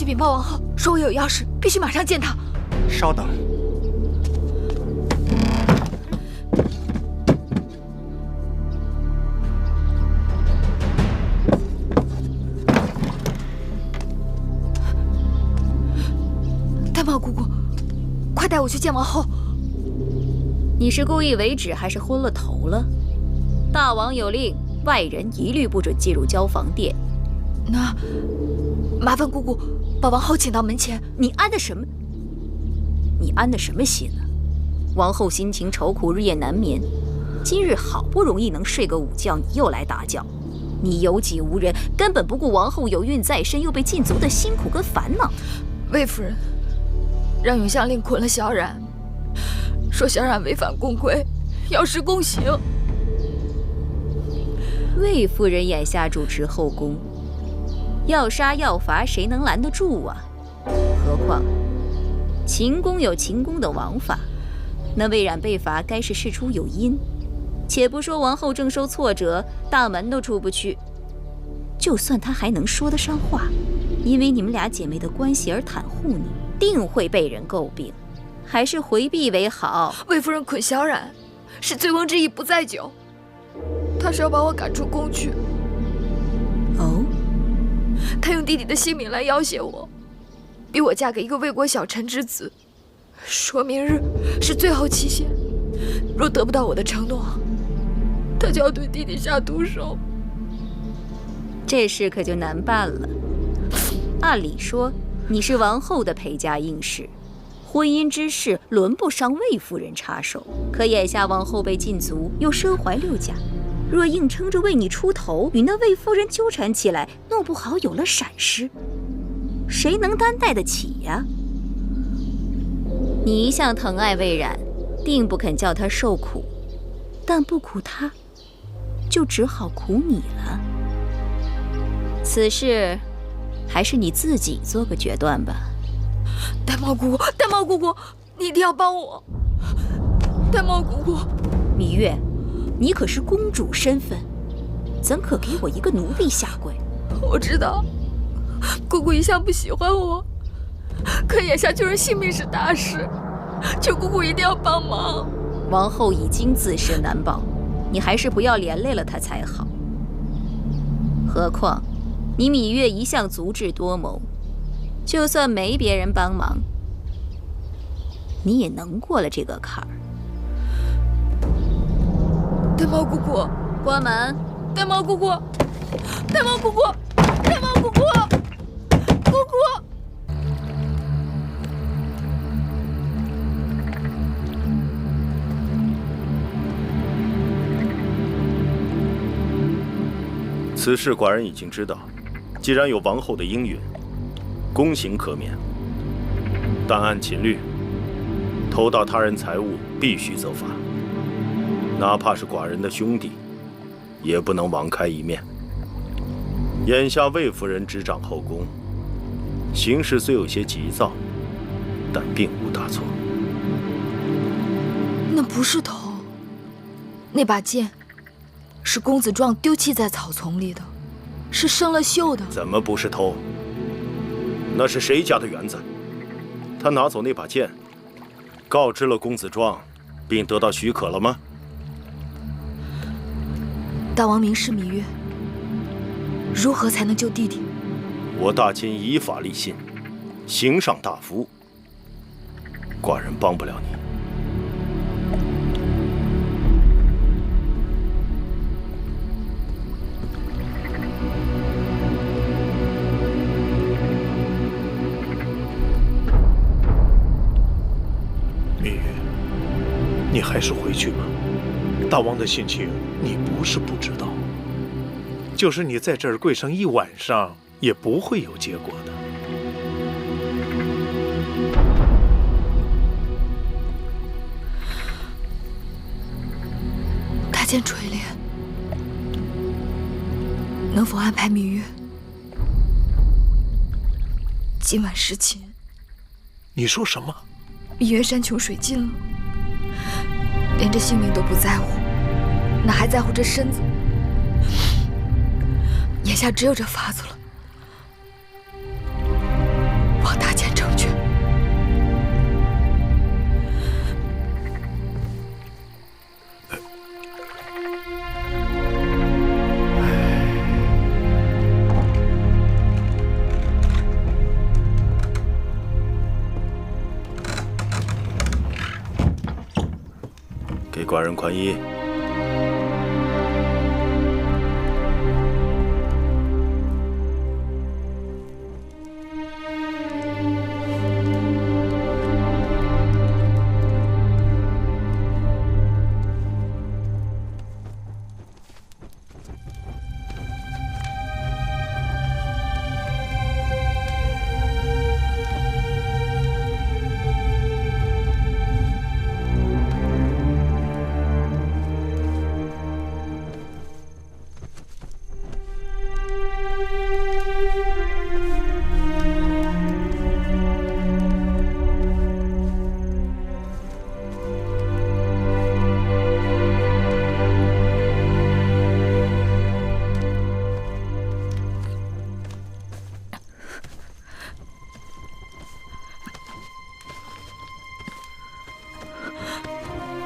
禀报王后，说我有要事，必须马上见她。稍等。丹茂姑姑，快带我去见王后。你是故意为止，还是昏了头了？大王有令，外人一律不准进入交房殿。那麻烦姑姑把王后请到门前。你安的什么？你安的什么心呢？王后心情愁苦，日夜难眠。今日好不容易能睡个午觉，你又来打搅。你有己无人，根本不顾王后有孕在身，又被禁足的辛苦跟烦恼。魏夫人让永相令捆了小冉，说小冉违反宫规，要施宫刑。魏夫人眼下主持后宫，要杀要罚，谁能拦得住啊？何况秦宫有秦宫的王法，那魏冉被罚，该是事出有因。且不说王后正受挫折，大门都出不去，就算她还能说得上话，因为你们俩姐妹的关系而袒护你，定会被人诟病。还是回避为好。魏夫人捆小冉，是醉翁之意不在酒，她是要把我赶出宫去。哦，她用弟弟的性命来要挟我，逼我嫁给一个魏国小臣之子，说明日是最后期限，若得不到我的承诺，她就要对弟弟下毒手。这事可就难办了。按理说，你是王后的陪嫁应试，婚姻之事轮不上魏夫人插手。可眼下王后被禁足，又身怀6甲，若硬撑着为你出头，与那魏夫人纠缠起来，弄不好有了闪失，谁能担待得起呀？你一向疼爱魏冉，定不肯叫她受苦，但不苦她，就只好苦你了。此事还是你自己做个决断吧。丹茂姑姑，丹茂姑姑，你一定要帮我。丹茂姑姑，芈月，你可是公主身份，怎可给我一个奴婢下跪？我知道，姑姑一向不喜欢我，可眼下救人性命是大事，求姑姑一定要帮忙。王后已经自身难保，你还是不要连累了她才好。何况你芈月一向足智多谋，就算没别人帮忙，你也能过了这个坎儿。丹茂姑姑，关门！丹茂姑姑，丹茂姑姑，丹茂姑姑，姑姑。此事寡人已经知道，既然有王后的应允，宫刑可免，但按秦律，偷盗他人财物必须责罚，哪怕是寡人的兄弟，也不能网开一面。眼下魏夫人执掌后宫，行事虽有些急躁，但并无大错。那不是偷，那把剑是公子壮丢弃在草丛里的，是生了锈的。怎么不是偷？那是谁家的园子？他拿走那把剑，告知了公子壮，并得到许可了吗？大王明示芈月，如何才能救弟弟？我大秦以法立信，刑上大夫，寡人帮不了你。芈月，你还是回去吧。大王的心情你不是不知道，就是你在这儿跪上一晚上，也不会有结果的。大剑垂怜，能否安排芈月今晚侍寝？你说什么？芈月山穷水尽了，连这性命都不在乎，哪还在乎这身子？眼下只有这法子了。寡人宽衣。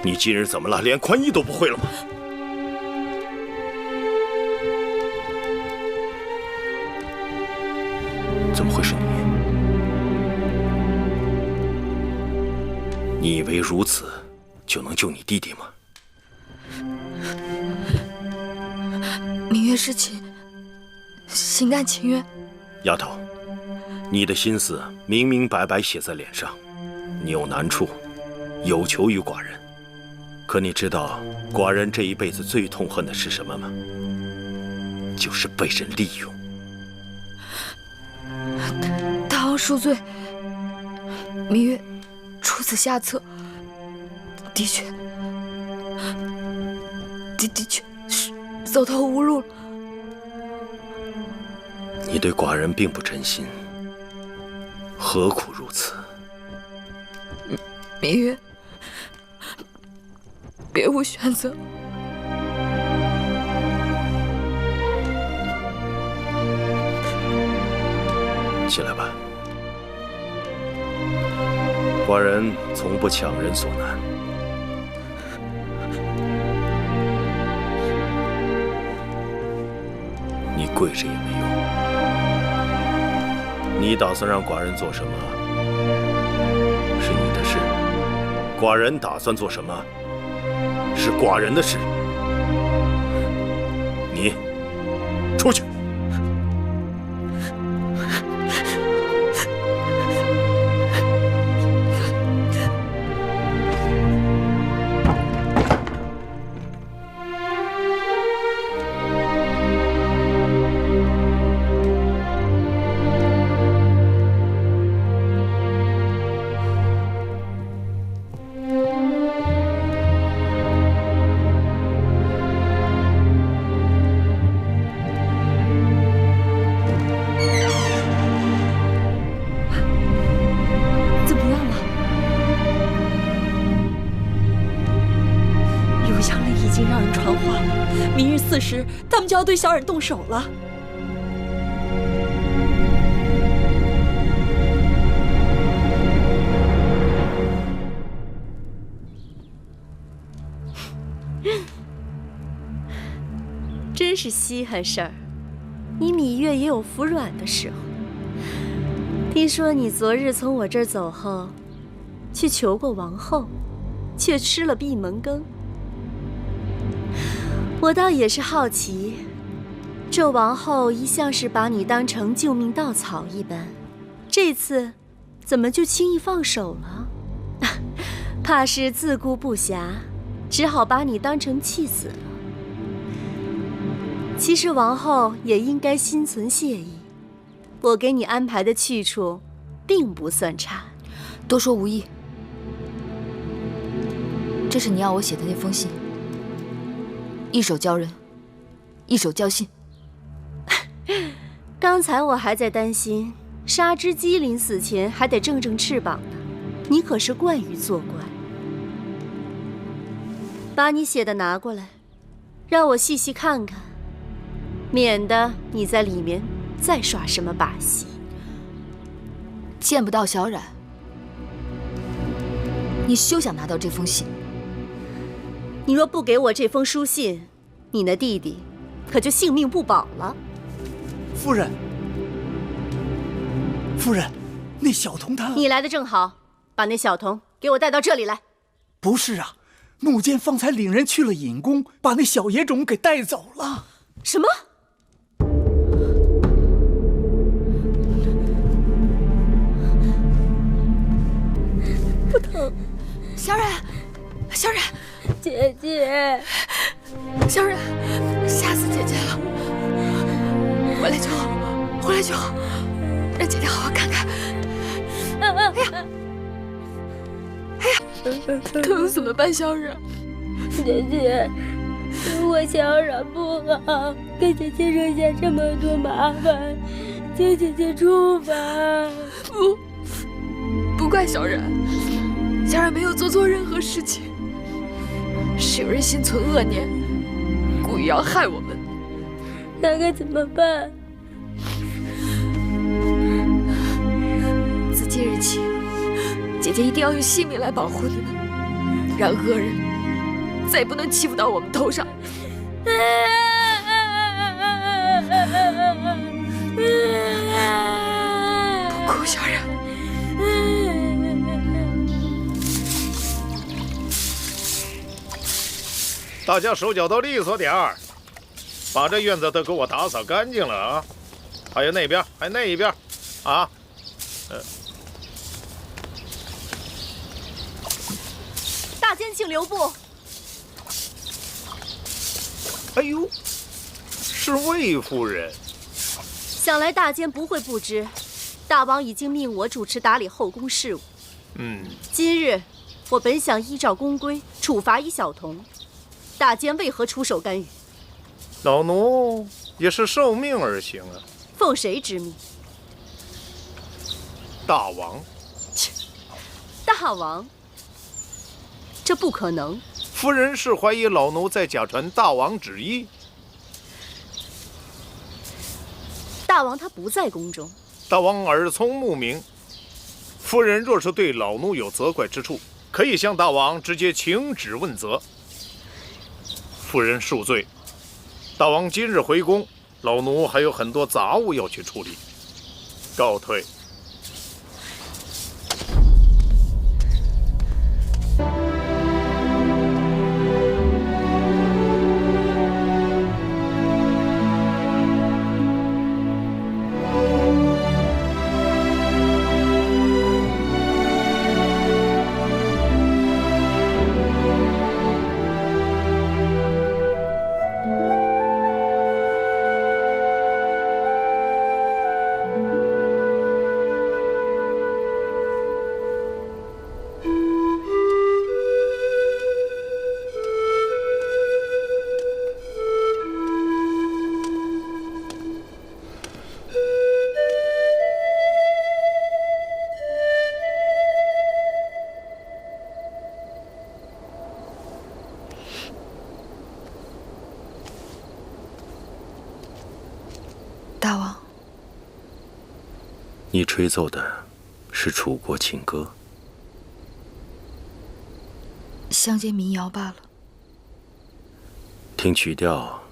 你今日怎么了？连宽衣都不会了吗？怎么会是你？你以为如此就能救你弟弟吗？明月是情，心甘情愿。丫头，你的心思明明白白写在脸上，你有难处，有求于寡人。可你知道寡人这一辈子最痛恨的是什么吗？就是被人利用。大王恕罪，明月出此下策，的确是走投无路了。你对寡人并不真心，何苦如此？明月，别无选择。起来吧，寡人从不强人所难。你跪着也没用。你打算让寡人做什么，是你的事；寡人打算做什么，是寡人的事。你出去。4时，他们就要对小冉动手了。真是稀罕事儿，你芈月也有服软的时候。听说你昨日从我这儿走后，去求过王后，却吃了闭门羹。我倒也是好奇，这王后一向是把你当成救命稻草一般，这次怎么就轻易放手了？怕是自顾不暇，只好把你当成弃子了。其实王后也应该心存谢意，我给你安排的去处，并不算差。多说无益。这是你要我写的那封信。一手交人，一手交信。刚才我还在担心，杀只鸡临死前还得正正翅膀呢，你可是惯于作怪。把你写的拿过来，让我细细看看，免得你在里面再耍什么把戏。见不到小冉，你休想拿到这封信。你若不给我这封书信，你那弟弟可就性命不保了。夫人，夫人，那小童他……你来的正好，把那小童给我带到这里来。不是啊，木剑方才领人去了隐宫，把那小野种给带走了。什么？不疼。小冉，小冉，姐姐，小冉，吓死姐姐了！回来就好，回来就好，让姐姐好好看看。哎呀，哎呀，疼死了吧，小冉！姐姐，我小冉不好，给姐姐惹下这么多麻烦，请姐姐处罚。不怪小冉，小冉没有做错任何事情，是有人心存恶念，故意要害我们。那该怎么办？自今日起，姐姐一定要用性命来保护你们，让恶人再也不能欺负到我们头上。不哭，小冉。大家手脚都利索点儿，把这院子都给我打扫干净了啊！还有那边，还有那一边，啊，大监请留步。哎呦，是魏夫人。想来大监不会不知，大王已经命我主持打理后宫事务。今日我本想依照宫规处罚一小童，大监为何出手干预？老奴也是受命而行啊。奉谁之命？大王。大王，这不可能。夫人是怀疑老奴在假传大王旨意。大王他不在宫中。大王耳聪目明，夫人若是对老奴有责怪之处，可以向大王直接请旨问责。夫人恕罪。大王今日回宫，老奴还有很多杂物要去处理，告退。大王，你吹奏的是楚国情歌，乡间民谣罢了。听曲调，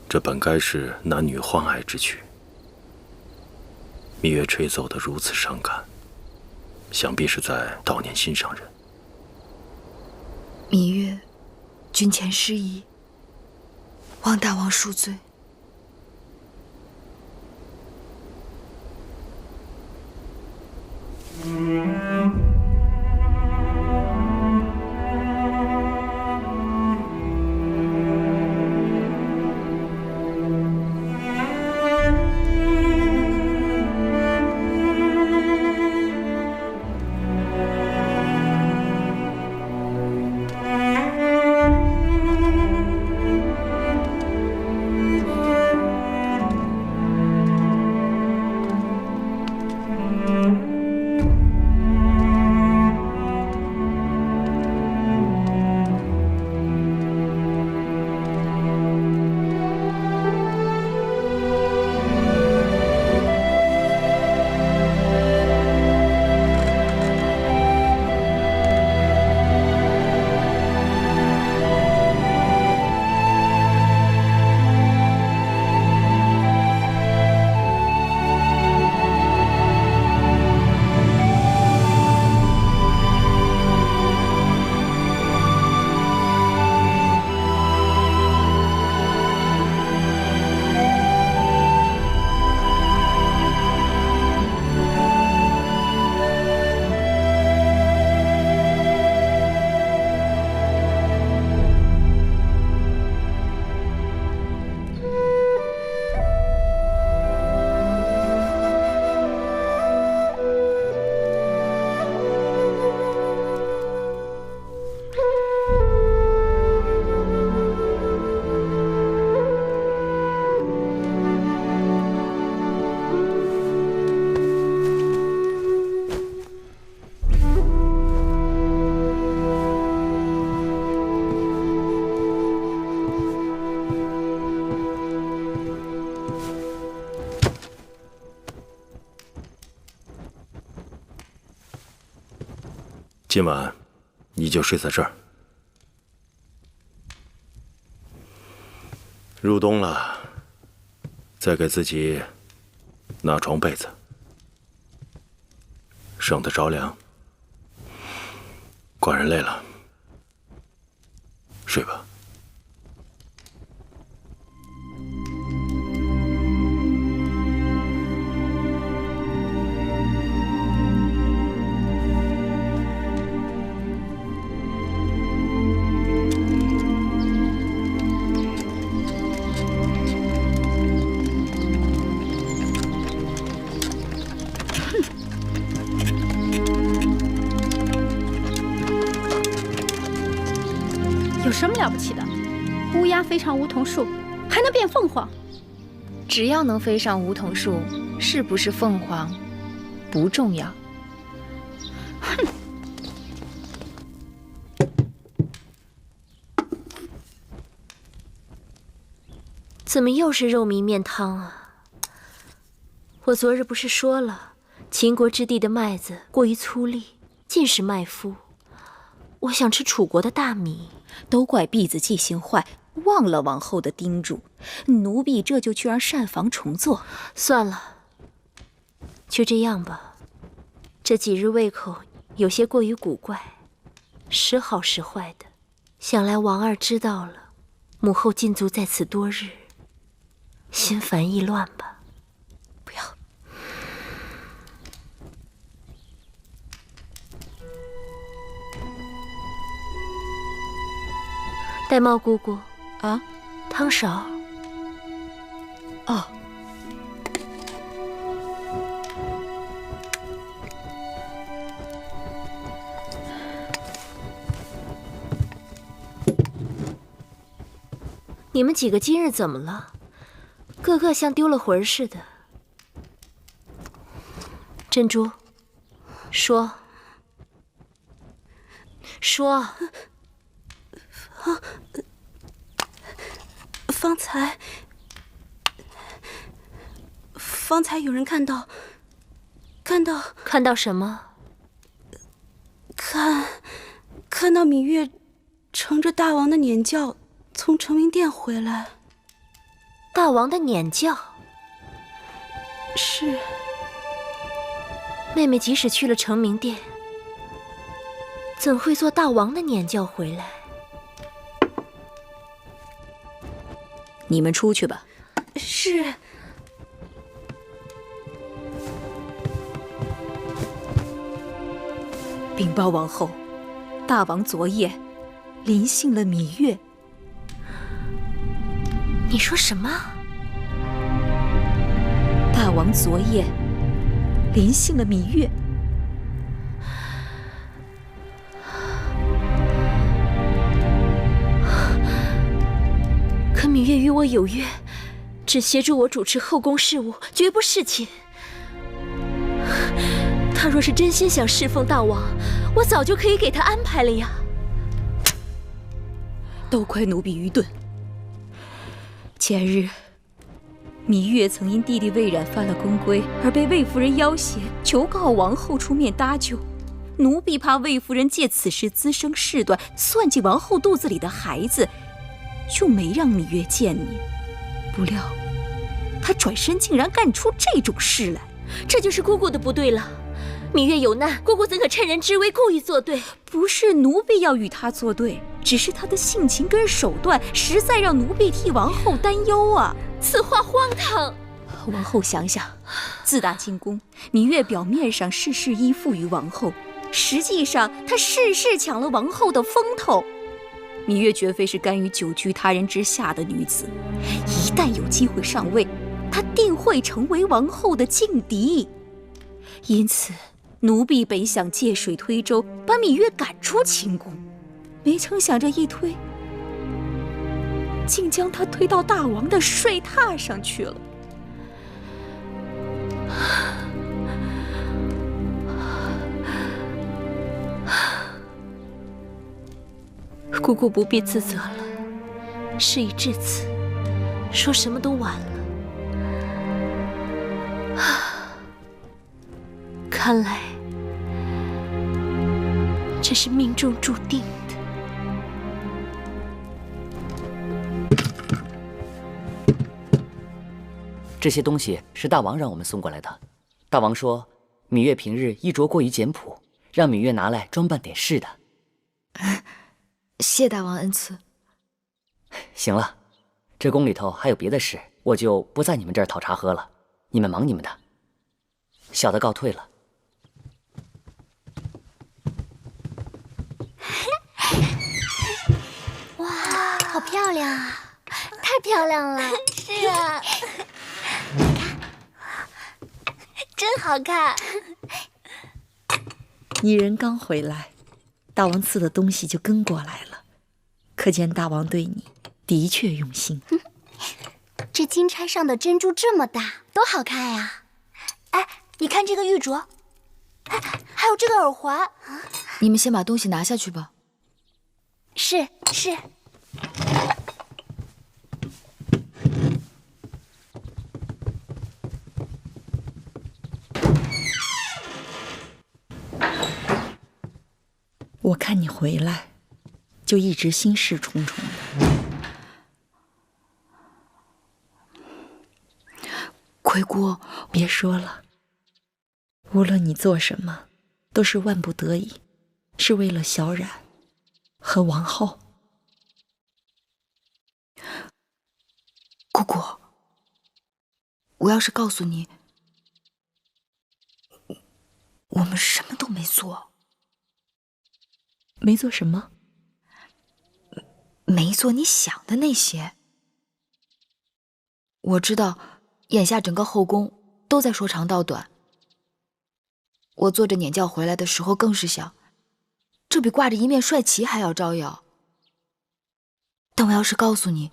这本该是男女欢爱之曲。芈月吹奏得如此伤感，想必是在悼念心上人。芈月，君前失仪，望大王恕罪。今晚你就睡在这儿。入冬了，再给自己拿床被子，省得着凉。寡人累了，睡吧。有什么了不起的？乌鸦飞上梧桐树，还能变凤凰。只要能飞上梧桐树，是不是凤凰不重要。哼！怎么又是肉糜面汤啊？我昨日不是说了，秦国之地的麦子过于粗粝，尽是麦麸。我想吃楚国的大米。都怪婢子记性坏，忘了王后的叮嘱，奴婢这就去让膳房重做。算了，就这样吧。这几日胃口有些过于古怪，时好时坏的。想来王二知道了，母后禁足在此多日，心烦意乱吧。不要。玳瑁姑姑啊，汤勺。哦。你们几个今日怎么了？个个像丢了魂似的。珍珠，说。方才有人看到什么？看到芈月乘着大王的辇轿从成明殿回来。大王的辇轿？是。妹妹即使去了成明殿，怎会坐大王的辇轿回来？你们出去吧。是。禀报王后，大王昨夜临幸了芈月。你说什么？大王昨夜临幸了芈月。可芈月与我有约，只协助我主持后宫事务，绝不侍寝。他若是真心想侍奉大王，我早就可以给他安排了呀。都怪奴婢愚钝。前日，芈月曾因弟弟魏冉犯了宫规，而被魏夫人要挟，求告王后出面搭救。奴婢怕魏夫人借此事滋生事端，算计王后肚子里的孩子，就没让芈月见你。不料，她转身竟然干出这种事来，这就是姑姑的不对了。芈月有难，姑姑怎可趁人之危故意作对？不是奴婢要与她作对，只是她的性情跟手段实在让奴婢替王后担忧啊！此话荒唐。王后想想，自打进宫，芈月表面上事事依附于王后，实际上她事事抢了王后的风头。芈月绝非是甘于久居他人之下的女子，一旦有机会上位，她定会成为王后的劲敌。因此，奴婢本想借水推舟，把芈月赶出秦宫，没成想这一推，竟将她推到大王的睡榻上去了。姑姑不必自责了，事已至此，说什么都晚了。看来这这是命中注定的。这些东西是大王让我们送过来的。大王说，芈月平日衣着过于简朴，让芈月拿来装扮点事的。谢大王恩赐。行了，这宫里头还有别的事，我就不在你们这儿讨茶喝了。你们忙你们的，小的告退了。哇，好漂亮啊！太漂亮了。是啊，你看，真好看。蚁人刚回来，大王赐的东西就跟过来了，可见大王对你的确用心。这金钗上的珍珠这么大，多好看呀！哎，你看这个玉镯，哎，还有这个耳环。你们先把东西拿下去吧。是。我看你回来，就一直心事重重的。奎姑，别说了，无论你做什么，都是万不得已，是为了小冉和王后。姑姑，我要是告诉你，我们什么都没做。没做什么？没做你想的那些。我知道，眼下整个后宫都在说长道短。我坐着辇轿回来的时候，更是想，这比挂着一面帅旗还要招摇。但我要是告诉你，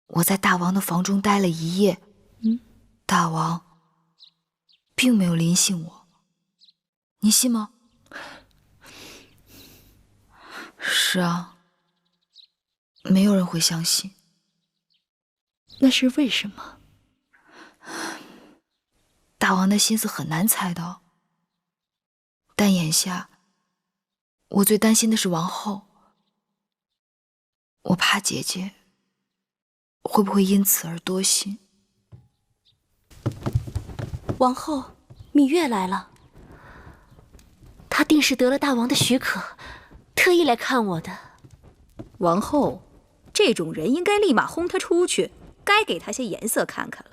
我在大王的房中待了一夜，大王并没有临幸我，你信吗？是啊，没有人会相信。那是为什么？大王的心思很难猜到，但眼下我最担心的是王后，我怕姐姐会不会因此而多心。王后，芈月来了，她定是得了大王的许可，特意来看我的。王后，这种人应该立马轰他出去，该给他些颜色看看了。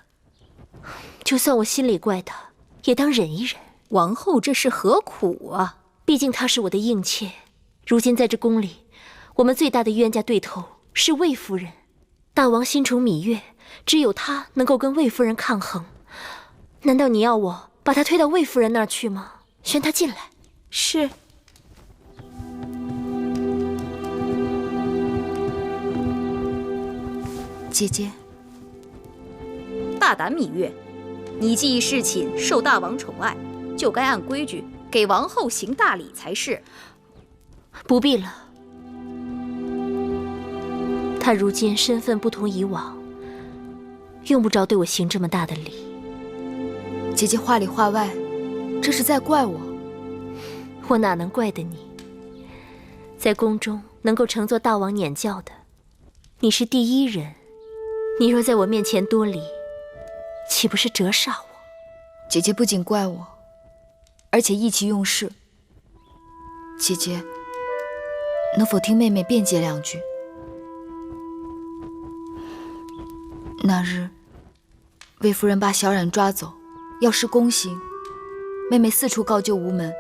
就算我心里怪他，也当忍一忍。王后这是何苦啊？毕竟她是我的应妾，如今在这宫里，我们最大的冤家对头是魏夫人。大王心宠芈月，只有她能够跟魏夫人抗衡。难道你要我把她推到魏夫人那儿去吗？宣她进来。是。姐姐，大胆芈月，你既侍寝受大王宠爱，就该按规矩给王后行大礼才是。不必了，她如今身份不同以往，用不着对我行这么大的礼。姐姐话里话外，这是在怪我。我哪能怪得你？在宫中能够乘坐大王辇轿的，你是第一人。你若在我面前多礼，岂不是折煞我？姐姐不仅怪我，而且意气用事。姐姐，能否听妹妹辩解两句？那日，魏夫人把小冉抓走，要施宫刑，妹妹四处告救无门，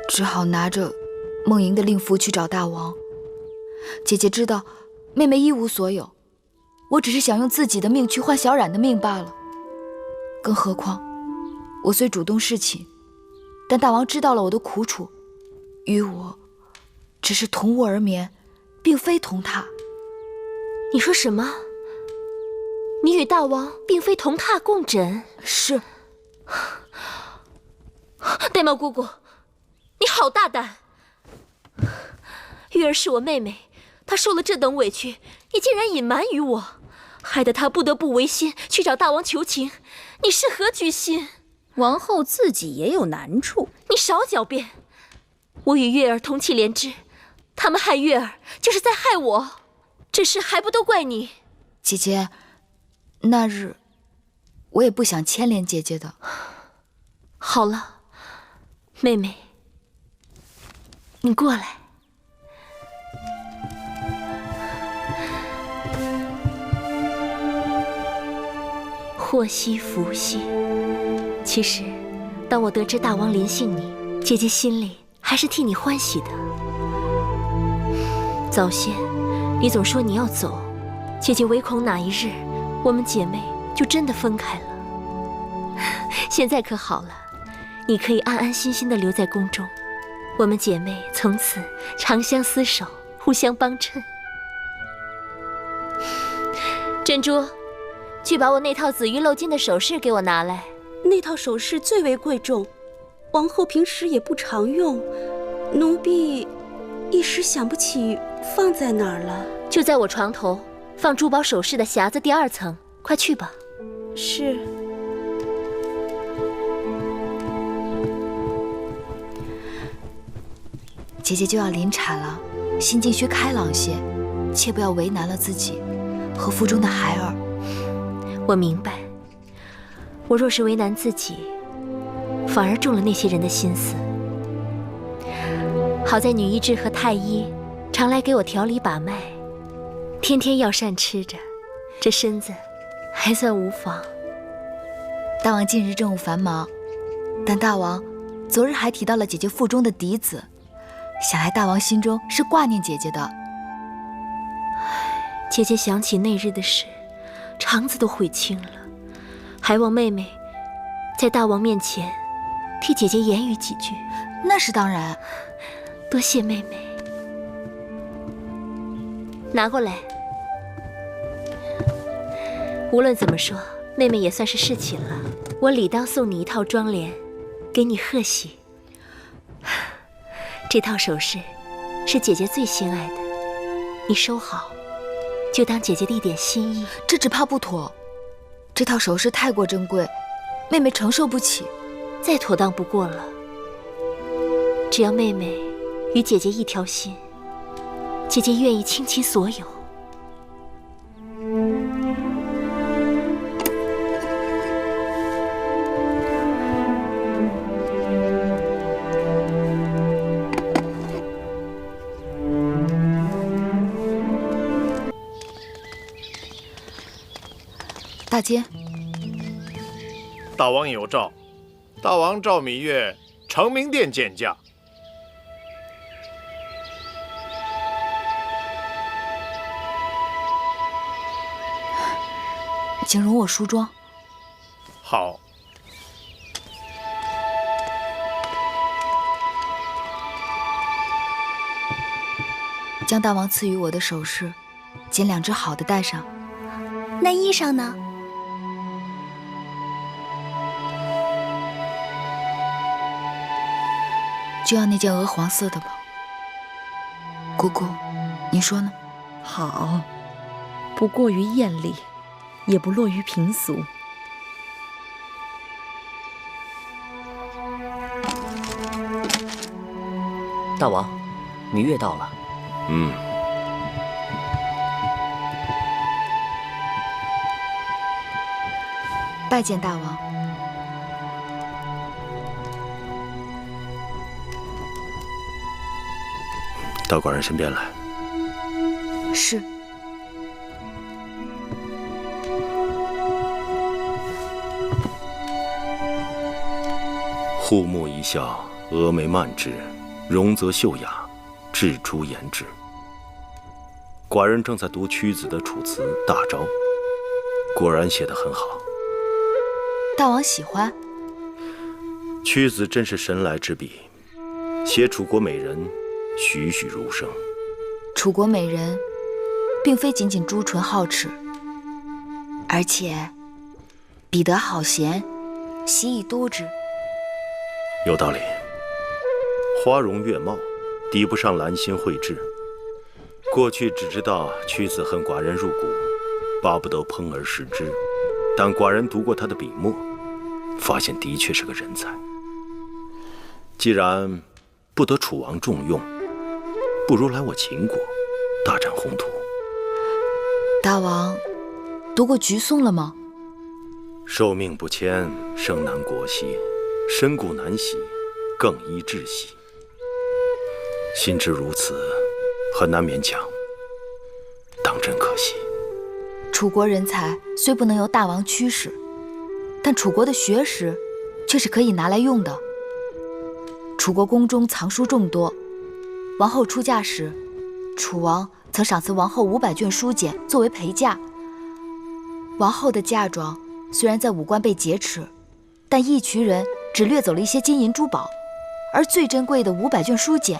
只好拿着梦莹的令符去找大王。姐姐知道妹妹一无所有，我只是想用自己的命去换小冉的命罢了。更何况我虽主动侍寝，但大王知道了我的苦楚，与我只是同卧而眠，并非同榻。你说什么？你与大王并非同榻共枕？是。玳瑁姑姑，你好大胆！玉儿是我妹妹，她受了这等委屈，你竟然隐瞒于我，害得她不得不违心去找大王求情，你是何居心？王后自己也有难处。你少狡辩！我与月儿同气连枝，他们害月儿就是在害我，这事还不都怪你？姐姐，那日我也不想牵连姐姐的。好了，妹妹，你过来。祸兮福兮。其实，当我得知大王临幸你，姐姐心里还是替你欢喜的。早先，你总说你要走，姐姐唯恐哪一日，我们姐妹就真的分开了。现在可好了，你可以安安心心的留在宫中，我们姐妹从此长相厮守，互相帮衬。珍珠，去把我那套紫玉镂金的首饰给我拿来。那套首饰最为贵重，王后平时也不常用，奴婢一时想不起放在哪儿了。就在我床头放珠宝首饰的匣子第2层，快去吧。是。姐姐就要临产了，心境需开朗些，切不要为难了自己和腹中的孩儿。我明白，我若是为难自己，反而中了那些人的心思。好在女医治和太医常来给我调理把脉，天天药膳吃着，这身子还算无妨。大王近日政务繁忙，但大王昨日还提到了姐姐腹中的嫡子，想来大王心中是挂念姐姐的。姐姐想起那日的事，肠子都悔青了，还望妹妹在大王面前替姐姐言语几句。那是当然，多谢妹妹。拿过来。无论怎么说，妹妹也算是侍寝了，我理当送你一套妆奁，给你贺喜。这套首饰是姐姐最心爱的，你收好，就当姐姐的一点心意。这只怕不妥，这套首饰太过珍贵，妹妹承受不起。再妥当不过了。只要妹妹与姐姐一条心，姐姐愿意倾其所有。大监，大王有诏，大王赵芈月承明殿见驾。请容我梳妆。好。将大王赐予我的首饰，捡2只好的戴上。那衣裳呢？就要那件鹅黄色的吧。姑姑，你说呢？好，不过于艳丽，也不落于平俗。大王，芈月到了。拜见大王。到寡人身边来。是。护目一笑，峨眉曼质，容则秀雅，雉猪颜质。寡人正在读屈子的《楚辞·大招》，果然写得很好。大王喜欢？屈子真是神来之笔，写楚国美人，栩栩如生。楚国美人，并非仅仅朱唇皓齿，而且彼得好贤，习以督之。有道理。花容月貌，抵不上兰心蕙质。过去只知道屈子恨寡人入骨，巴不得烹而食之。但寡人读过他的笔墨，发现的确是个人才。既然不得楚王重用，不如来我秦国大展宏图。大王读过橘颂了吗？受命不迁，生难国兮，身故难徙，更依窒息。心知如此，很难勉强，当真可惜。楚国人才虽不能由大王驱使，但楚国的学识却是可以拿来用的。楚国宫中藏书众多，王后出嫁时，楚王曾赏赐王后500卷书简作为陪嫁。王后的嫁妆虽然在武关被劫持，但义渠人只掠走了一些金银珠宝，而最珍贵的500卷书简，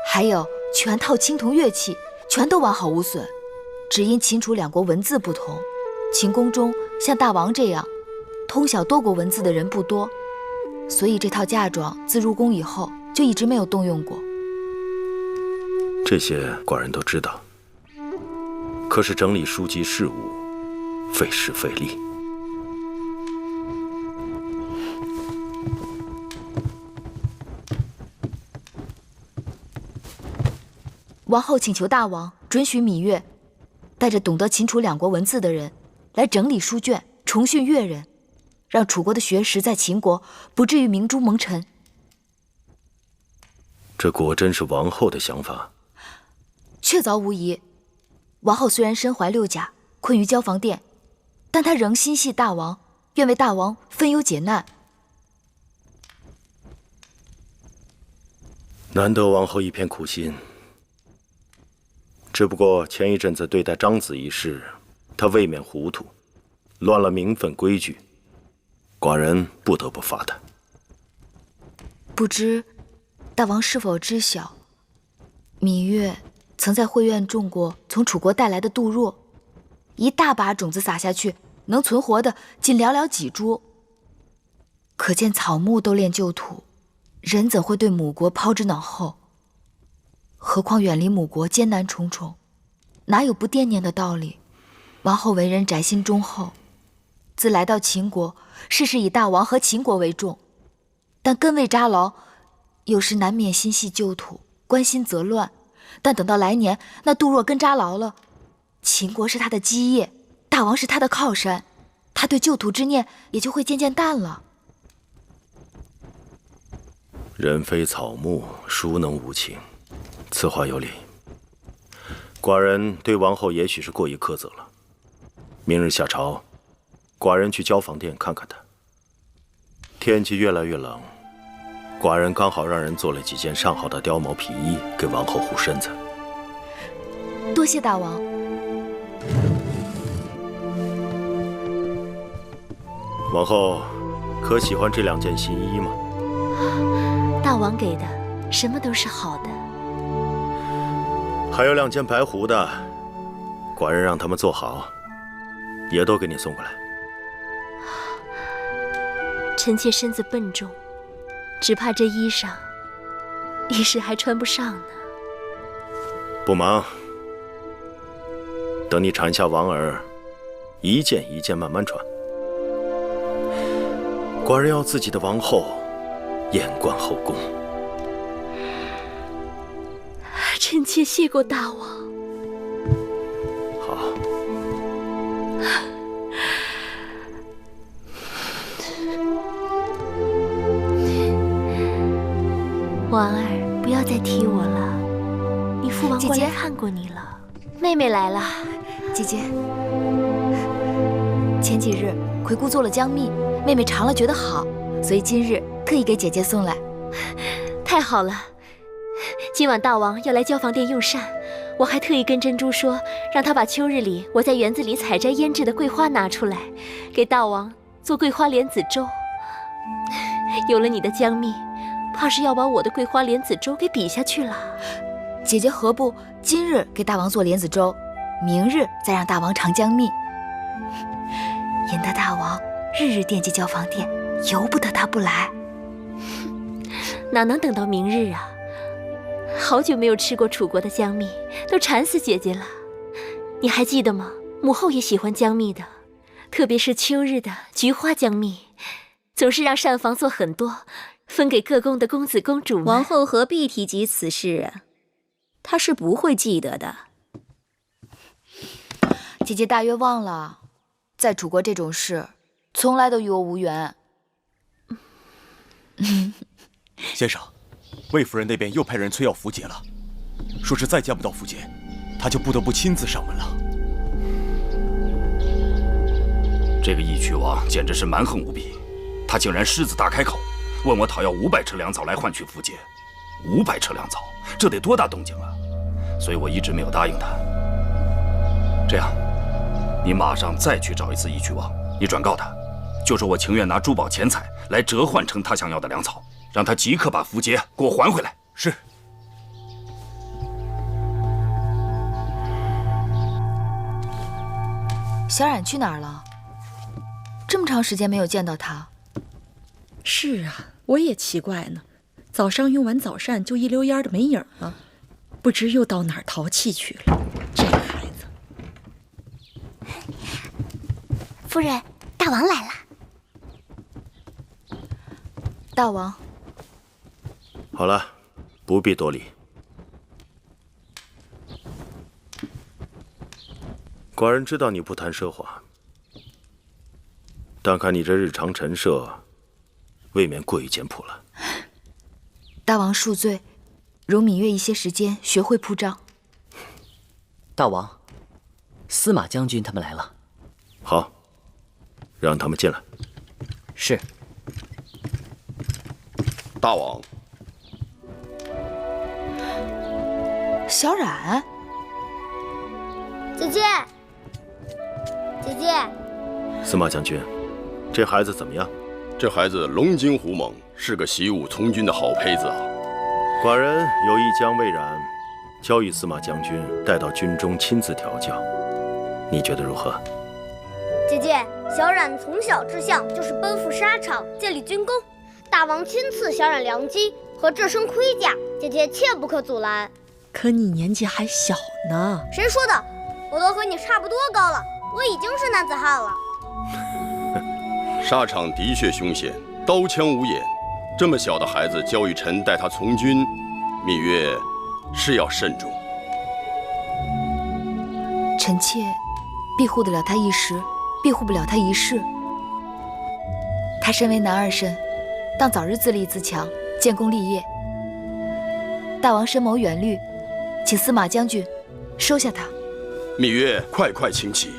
还有全套青铜乐器，全都完好无损。只因秦楚两国文字不同，秦宫中像大王这样通晓多国文字的人不多，所以这套嫁妆自入宫以后就一直没有动用过。这些寡人都知道，可是整理书籍事务，费时费力。王后请求大王准许芈月带着懂得秦楚两国文字的人来整理书卷，重训越人，让楚国的学识在秦国不至于明珠蒙尘。这果真是王后的想法？确凿无疑。王后虽然身怀6甲，困于交房殿，但她仍心系大王，愿为大王分忧解难。难得王后一片苦心。只不过前一阵子对待张子一事，她未免糊涂，乱了名分规矩，寡人不得不罚她。不知大王是否知晓，芈月曾在会院种过从楚国带来的杜若，一大把种子撒下去，能存活的仅寥寥几株。可见草木都恋旧土，人怎会对母国抛之脑后？何况远离母国艰难重重，哪有不惦念的道理？王后为人宅心忠厚，自来到秦国，事事以大王和秦国为重，但根未扎牢，有时难免心系旧土，关心则乱。但等到来年那杜若根扎牢了，秦国是他的基业，大王是他的靠山，他对旧土之念也就会渐渐淡了。人非草木，孰能无情？此话有理。寡人对王后也许是过于苛责了。明日下朝，寡人去交房殿看看她。天气越来越冷，寡人刚好让人做了几件上好的貂毛皮衣给王后护身子。多谢大王。王后可喜欢这2件新衣吗？大王给的，什么都是好的。还有2件白狐的，寡人让他们做好，也都给你送过来。臣妾身子笨重，只怕这衣裳一时还穿不上呢。不忙，等你产下王儿，一件一件慢慢穿。寡人要自己的王后眼观后宫。臣妾谢过大王。好。王儿，不要再提我了，你父王过来看过你了。妹妹来了。姐姐，前几日魁姑做了姜蜜，妹妹尝了觉得好，所以今日特意给姐姐送来。太好了，今晚大王要来交房殿用膳，我还特意跟珍珠说，让她把秋日里我在园子里采摘腌制的桂花拿出来，给大王做桂花莲子粥。有了你的姜蜜，怕是要把我的桂花莲子粥给比下去了。姐姐何不今日给大王做莲子粥，明日再让大王尝姜蜜，引得大王日日惦记交房殿，由不得他不来。哪能等到明日啊？好久没有吃过楚国的姜蜜，都馋死姐姐了。你还记得吗？母后也喜欢姜蜜的，特别是秋日的菊花姜蜜，总是让膳房做很多，分给各宫的公子公主们。王后何必提及此事啊？她是不会记得的。姐姐大约忘了，在楚国这种事，从来都与我无缘。先生，魏夫人那边又派人催要符节了，说是再见不到符节，她就不得不亲自上门了。这个义渠王简直是蛮横无比，他竟然狮子大开口，问我讨要500车粮草来换取符节。500车粮草，这得多大动静啊！所以我一直没有答应他。这样，你马上再去找一次义渠王，你转告他，就说我情愿拿珠宝钱财来折换成他想要的粮草，让他即刻把符节给我还回来。是。小冉去哪儿了？这么长时间没有见到他。是啊，我也奇怪呢。早上用完早膳就一溜烟的没影了，不知又到哪儿淘气去了。这个孩子。夫人，大王来了。大王。好了，不必多礼。寡人知道你不谈奢华，但看你这日常陈设，未免过于简朴了。大王恕罪，容芈月一些时间学会铺张。大王，司马将军他们来了。好，让他们进来。是。大王。小冉。姐姐。姐姐。司马将军，这孩子怎么样？这孩子龙精虎猛，是个习武从军的好胚子啊。寡人有意将魏冉交与司马将军，带到军中亲自调教，你觉得如何？姐姐，小冉从小志向就是奔赴沙场，建立军功。大王亲赐小冉良机和这身盔甲，姐姐切不可阻拦。可你年纪还小呢。谁说的？我都和你差不多高了，我已经是男子汉了。沙场的确凶险，刀枪无眼。这么小的孩子交与臣带他从军，芈月是要慎重。臣妾庇护得了他一时，庇护不了他一世。他身为男儿身，当早日自立自强，建功立业。大王深谋远虑，请司马将军收下他。芈月，快快请起。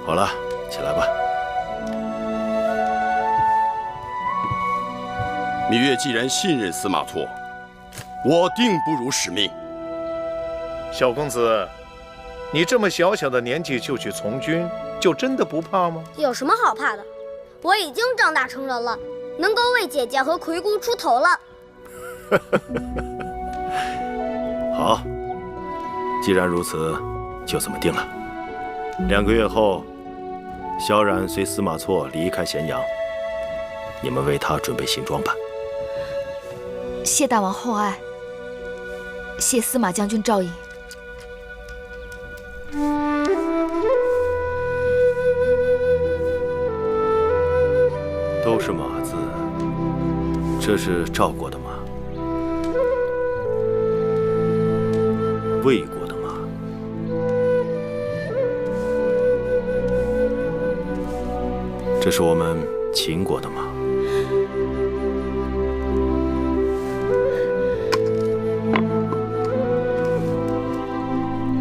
好了，起来吧。芈月既然信任司马错，我定不辱使命。小公子，你这么小小的年纪就去从军，就真的不怕吗？有什么好怕的？我已经长大成人了，能够为姐姐和魁姑出头了。好，既然如此，就这么定了。2个月后，萧冉随司马错离开咸阳，你们为他准备行装吧。谢大王厚爱，谢司马将军照应。都是马字，这是赵国的马，魏国的马，这是我们秦国的马。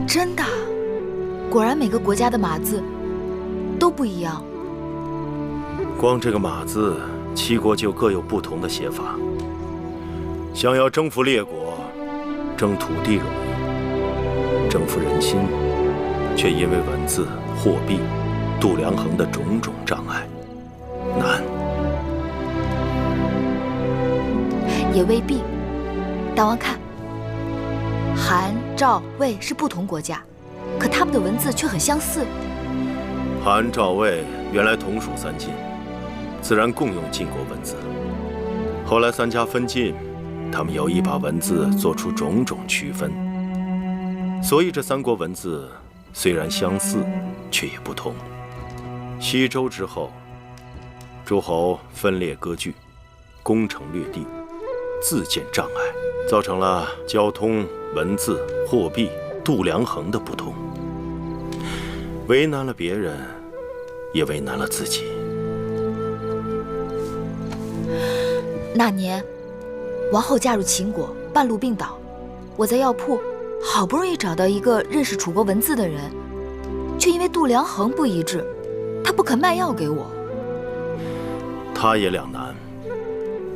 真的，果然每个国家的马字都不一样。光这个马字，7国就各有不同的写法。想要征服列国，争土地容易，征服人心，却因为文字、货币、度量衡的种种障碍，难。也未必。大王看，韩、赵、魏是不同国家，可他们的文字却很相似。韩、赵、魏原来同属3晋，自然共用晋国文字。后来3家分晋，他们有意把文字做出种种区分，所以这3国文字虽然相似，却也不同。西周之后，诸侯分裂割据，攻城略地，自建障碍，造成了交通、文字、货币、度量衡的不同，为难了别人，也为难了自己。那年，王后嫁入秦国，半路病倒，我在药铺好不容易找到一个认识楚国文字的人，却因为度量衡不一致，他不肯卖药给我。他也两难，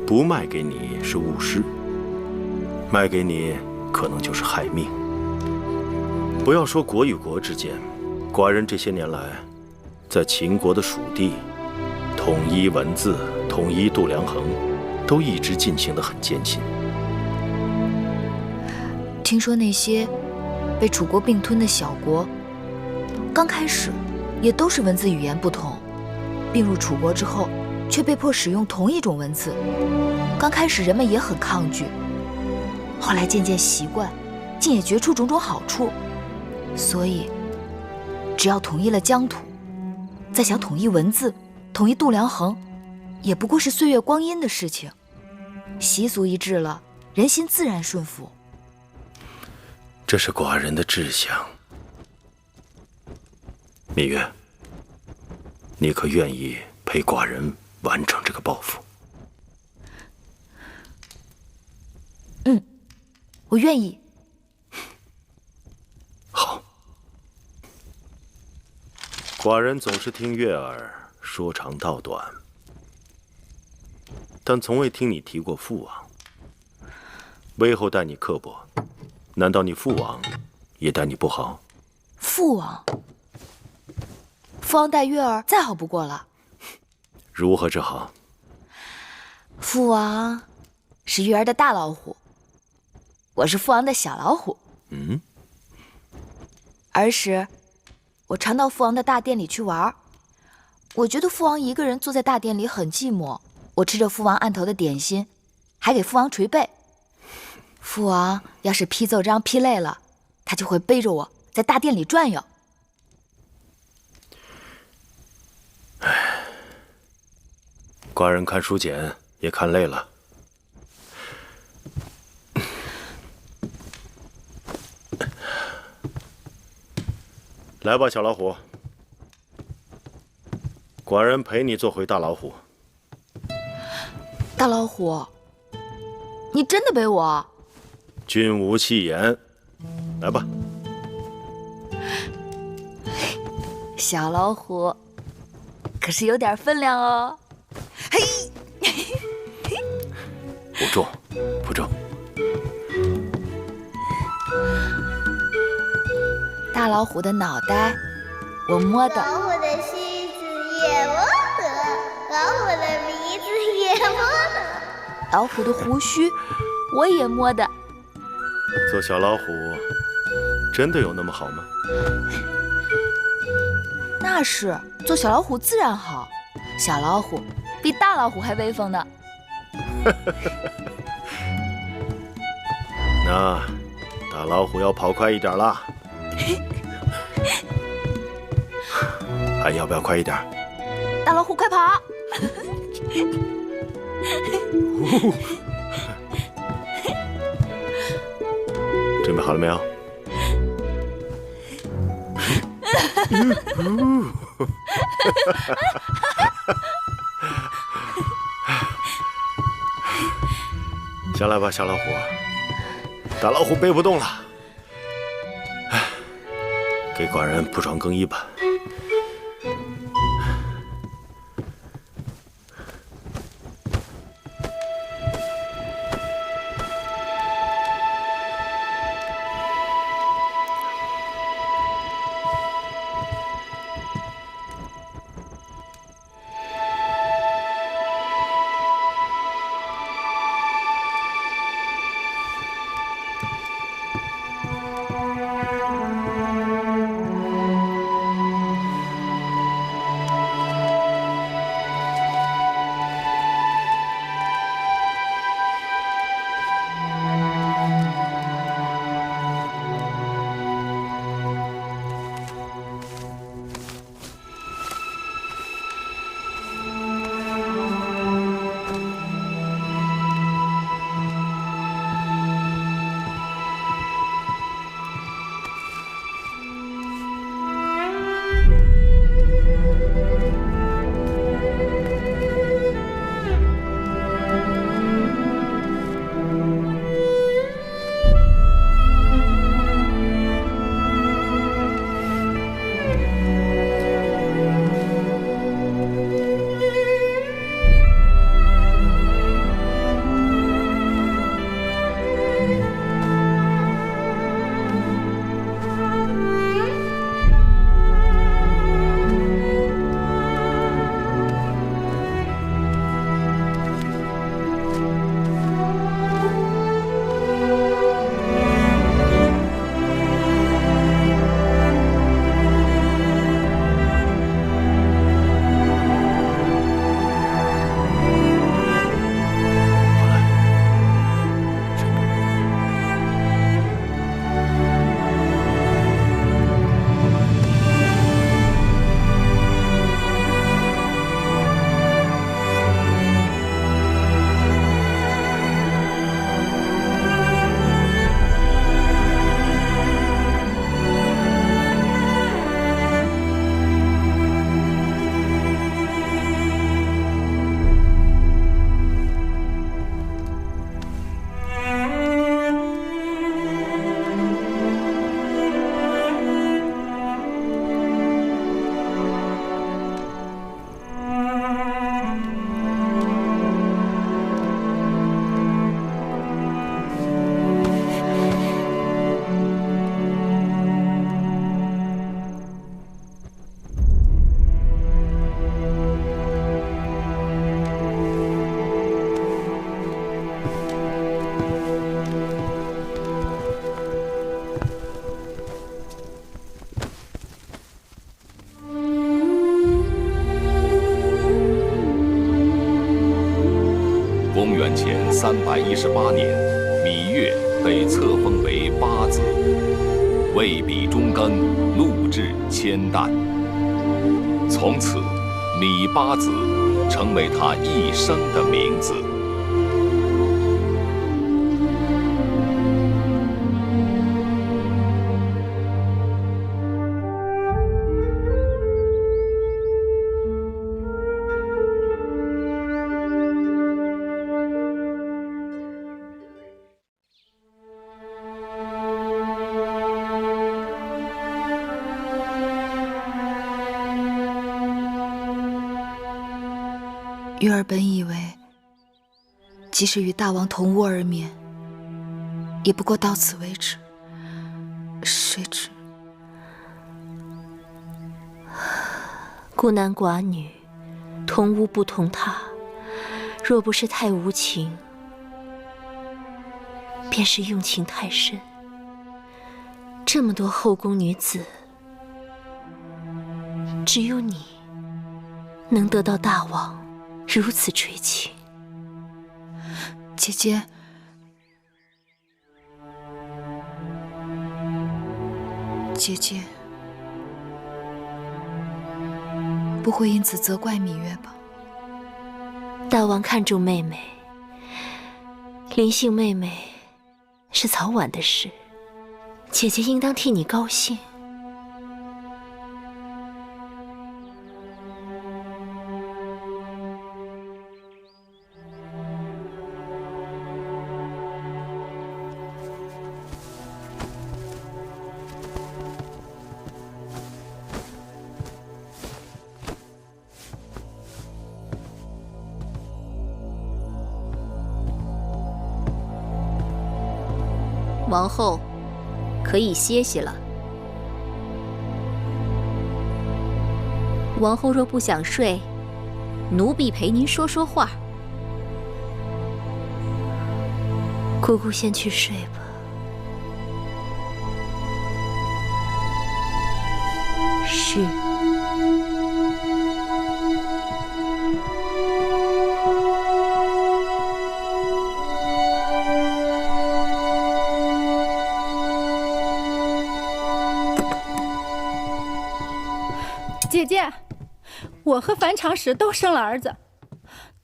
不卖给你是误事，卖给你可能就是害命。不要说国与国之间，寡人这些年来，在秦国的属地，统一文字、统一度量衡，都一直进行得很艰辛。听说那些被楚国并吞的小国，刚开始也都是文字语言不同，并入楚国之后，却被迫使用同一种文字。刚开始人们也很抗拒，后来渐渐习惯，竟也觉出种种好处。所以，只要统一了疆土，再想统一文字、统一度量衡，也不过是岁月光阴的事情。习俗一致了，人心自然顺服。这是寡人的志向。芈月，你可愿意陪寡人完成这个抱负？我愿意。好。寡人总是听月儿说长道短，但从未听你提过父王。魏后待你刻薄，难道你父王也待你不好？父王待月儿再好不过了。如何之好？父王是月儿的大老虎，我是父王的小老虎。儿时，我常到父王的大殿里去玩，我觉得父王一个人坐在大殿里很寂寞。我吃着父王案头的点心，还给父王捶背。父王要是批奏章批累了，他就会背着我在大殿里转悠。寡人看书简也看累了。来吧，小老虎，寡人陪你做回大老虎。大老虎，你真的背我？君无戏言，来吧。小老虎，可是有点分量哦。嘿，不重，不重。大老虎的脑袋，我摸的；老虎的须子也摸得，老虎的鼻子也摸得，老虎的胡须我也摸的。做小老虎真的有那么好吗？那是，做小老虎自然好。小老虎比大老虎还威风呢。那大老虎要跑快一点啦。还要不要快一点？大老虎快跑！准备好了没有？下来吧，小老虎。大老虎背不动了，给寡人铺床更衣吧。318年，芈月被册封为八子，位比中耕，禄至千担。从此，芈八子成为他一生的名字。月儿本以为，即使与大王同屋而眠，也不过到此为止。谁知孤男寡女，同屋不同榻，若不是太无情，便是用情太深。这么多后宫女子，只有你能得到大王如此垂青。姐姐，姐姐不会因此责怪芈月吧？大王看重妹妹，临幸妹妹是早晚的事，姐姐应当替你高兴。王后，可以歇息了。王后若不想睡，奴婢陪您说说话。姑姑先去睡吧。是。姐姐，我和樊长史都生了儿子，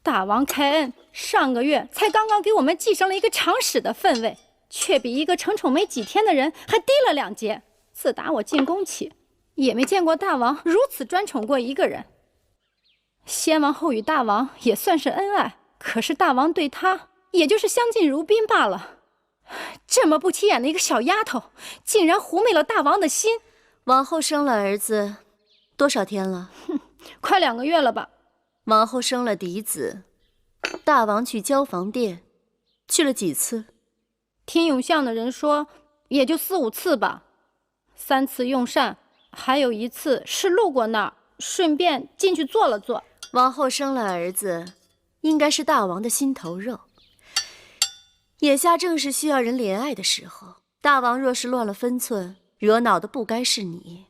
大王开恩，上个月才刚刚给我们继承了一个长史的分位，却比一个承宠没几天的人还低了2阶。自打我进宫起，也没见过大王如此专宠过一个人。先王后与大王也算是恩爱，可是大王对她也就是相敬如宾罢了。这么不起眼的一个小丫头，竟然狐媚了大王的心。王后生了儿子多少天了？快2个月了吧。王后生了嫡子，大王去交房殿去了几次？听永巷的人说，也就4、5次吧。3次用膳，还有1次是路过那儿，顺便进去坐了坐。王后生了儿子，应该是大王的心头肉。眼下正是需要人怜爱的时候，大王若是乱了分寸，惹恼的不该是你。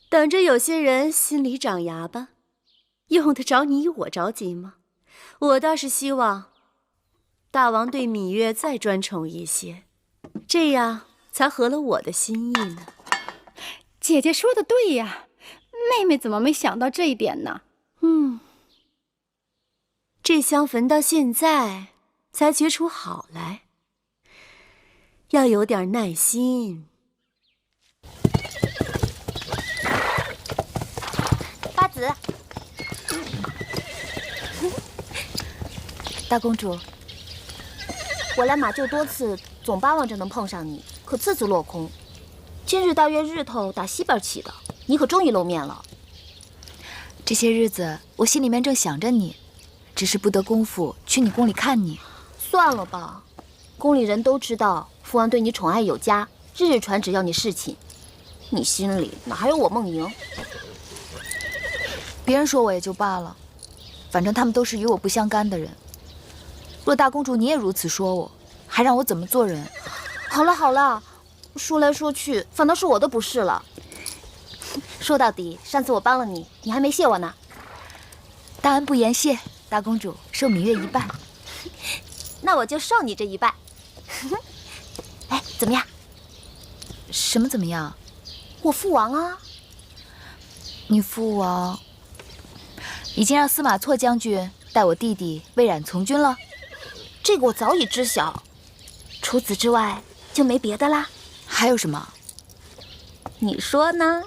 等着有些人心里长牙吧，用得着你我着急吗？我倒是希望大王对芈月再专宠一些，这样才合了我的心意呢。姐姐说的对呀，妹妹怎么没想到这一点呢？这香焚到现在才觉出好来，要有点耐心。八子，大公主，我来马厩多次，总巴望着能碰上你，可次次落空。今日大约日头打西边起的，你可终于露面了。这些日子我心里面正想着你，只是不得功夫去你宫里看你。算了吧，宫里人都知道父王对你宠爱有加，日日传旨要你侍寝，你心里哪还有我梦莹？别人说我也就罢了，反正他们都是与我不相干的人。若大公主你也如此说我，还让我怎么做人？好了好了，说来说去，反倒是我的不是了。说到底，上次我帮了你，你还没谢我呢。大恩不言谢，大公主受芈月一半。那我就受你这一半。哎，怎么样？什么怎么样？我父王啊。你父王已经让司马错将军带我弟弟魏冉从军了。这个我早已知晓。除此之外就没别的啦。还有什么？你说呢？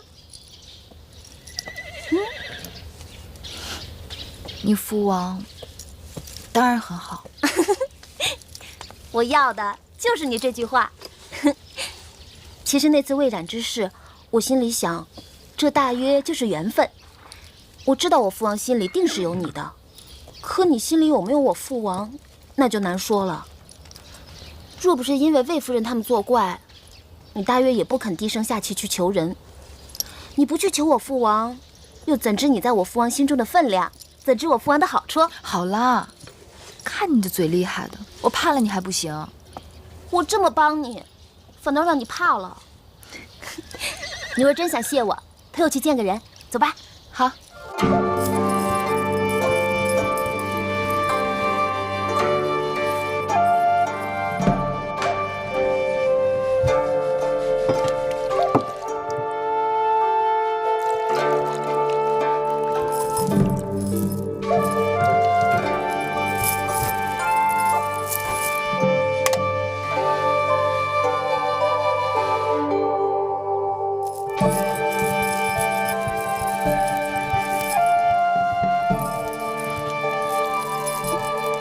你父王当然很好。我要的就是你这句话。其实那次魏冉之事，我心里想，这大约就是缘分。我知道我父王心里定是有你的，可你心里有没有我父王，那就难说了。若不是因为魏夫人他们作怪，你大约也不肯低声下气去求人。你不去求我父王，又怎知你在我父王心中的分量？怎知我父王的好处？好啦，看你这嘴厉害的，我怕了你还不行。我这么帮你，反倒让你怕了。你若真想谢我，陪我去见个人，走吧。好。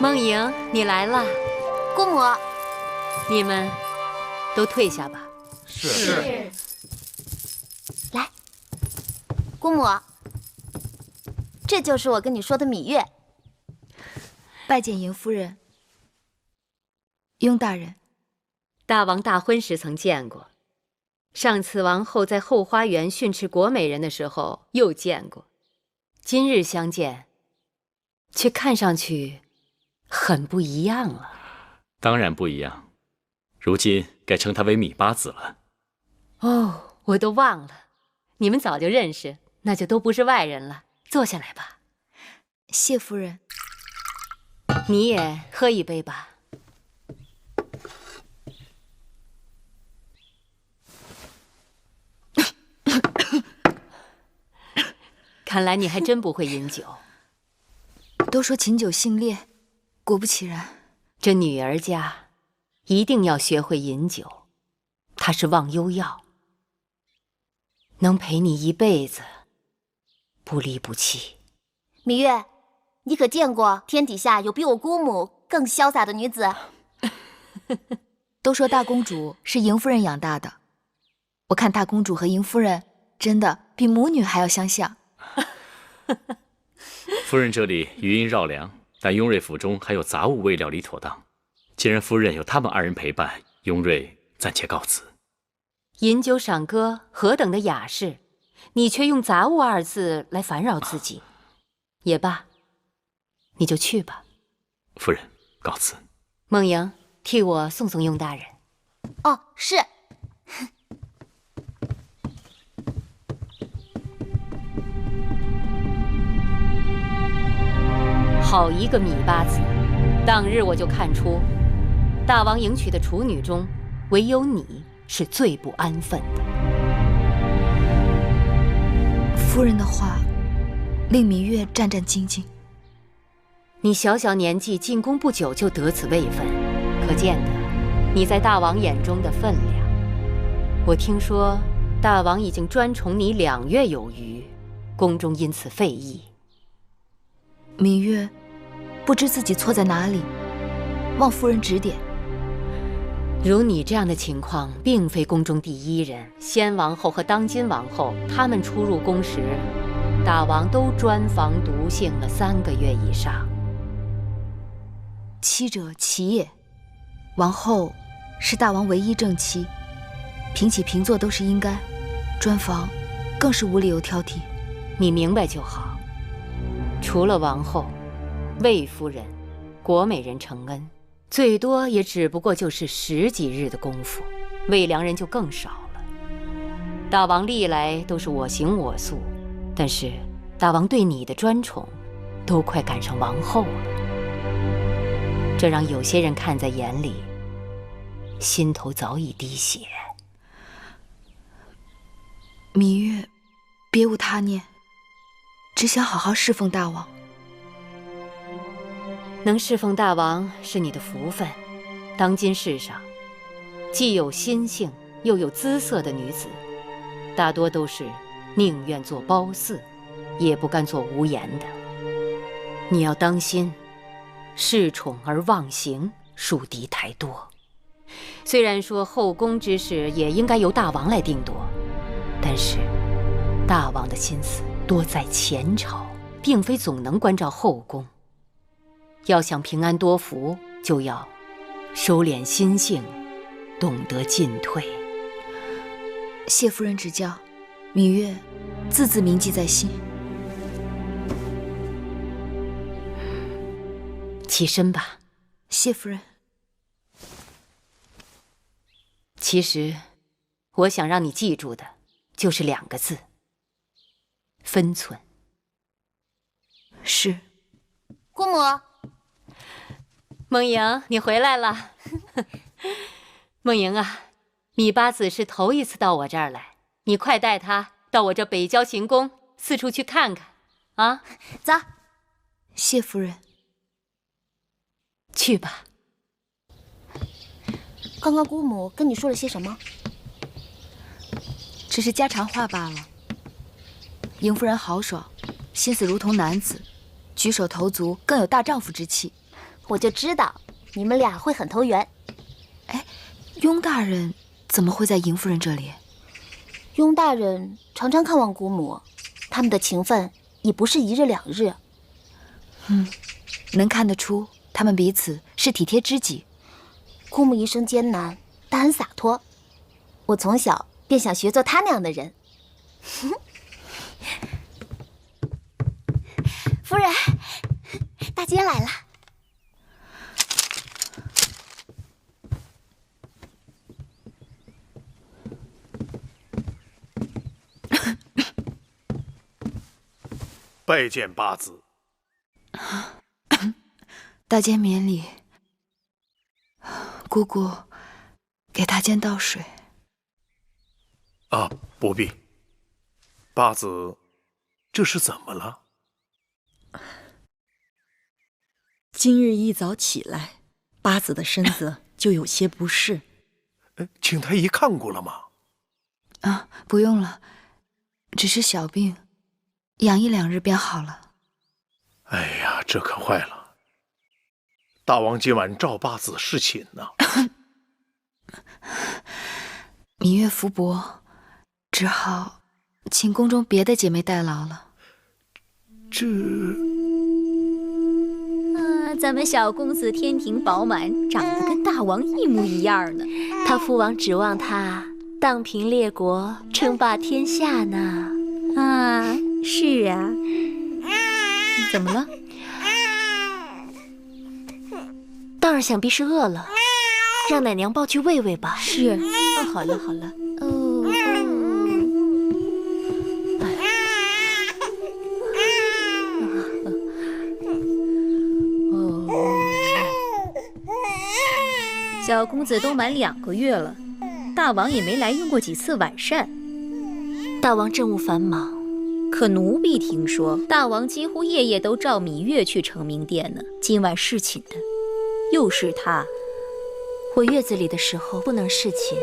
梦莹，你来了。姑母，你们都退下吧。是。来，姑母，这就是我跟你说的芈月。拜见迎夫人。雍大人，大王大婚时曾见过，上次王后在后花园训斥国美人的时候又见过，今日相见，却看上去很不一样了。当然不一样，如今该称他为芈八子了。哦，我都忘了，你们早就认识，那就都不是外人了。坐下来吧。谢夫人。你也喝一杯吧。看来你还真不会饮酒。都说琴酒性烈，果不其然，这女儿家一定要学会饮酒，它是忘忧药。能陪你一辈子，不离不弃。芈月，你可见过天底下有比我姑母更潇洒的女子？都说大公主是嬴夫人养大的，我看大公主和嬴夫人真的比母女还要相像。夫人这里余音绕梁，但雍瑞府中还有杂物未料理妥当。既然夫人有他们2人陪伴，雍瑞暂且告辞。饮酒赏歌，何等的雅事，你却用杂物2字来烦扰自己。也罢，你就去吧。夫人，告辞。梦莹，替我送送雍大人。哦，是。好一个芈八子！当日我就看出，大王迎娶的处女中，唯有你是最不安分的。夫人的话令芈月战战兢兢。你小小年纪进宫不久就得此位分，可见得你在大王眼中的分量。我听说大王已经专宠你2月有余，宫中因此废议。芈月不知自己错在哪里，望夫人指点。如你这样的情况，并非宫中第1人。先王后和当今王后，他们出入宫时，大王都专房独幸了3个月以上。妻者妻也，王后是大王唯一正妻，平起平坐都是应该，专房更是无理由挑剔。你明白就好。除了王后、魏夫人、果美人承恩，最多也只不过就是10几日的功夫，魏良人就更少了。大王历来都是我行我素，但是大王对你的专宠，都快赶上王后了，这让有些人看在眼里，心头早已滴血。芈月，别无他念，只想好好侍奉大王。能侍奉大王是你的福分。当今世上，既有心性又有姿色的女子，大多都是宁愿做褒姒，也不甘做无言的。你要当心，恃宠而忘形，树敌太多。虽然说后宫之事也应该由大王来定夺，但是大王的心思多在前朝，并非总能关照后宫。要想平安多福，就要收敛心性，懂得进退。谢夫人指教，芈月字字铭记在心。起身吧。谢夫人。其实我想让你记住的就是2个字：分寸。是。姑母。梦莹，你回来了。梦莹啊，芈八子是头一次到我这儿来，你快带她到我这北郊行宫四处去看看啊！走。谢夫人。去吧。刚刚姑母跟你说了些什么？只是家常话罢了。嬴夫人豪爽，心思如同男子，举手投足更有大丈夫之气。我就知道你们俩会很投缘。哎，雍大人怎么会在嬴夫人这里？雍大人常常看望姑母，他们的情分也不是1日2日。能看得出他们彼此是体贴知己。姑母一生艰难，但很洒脱，我从小便想学做她那样的人。夫人，大姐来了。拜见八子。大监免礼，姑姑给大监倒水。啊，不必。八子，这是怎么了？今日一早起来，八子的身子就有些不适。请太医看过了吗？啊，不用了，只是小病，养1、2日便好了。哎呀，这可坏了！大王今晚召八子侍寝呢。芈月福薄，只好请宫中别的姐妹代劳了。咱们小公子天庭饱满，长得跟大王一模一样呢。他父王指望他荡平列国，称霸天下呢。啊，是啊。怎么了？荡儿想必是饿了，让奶娘抱去喂喂吧。是。哦，好了好了。小公子都满2个月了，大王也没来用过几次晚膳。大王政务繁忙，可奴婢听说大王几乎夜夜都召芈月去承明殿呢。今晚侍寝的又是他。我月子里的时候不能侍寝，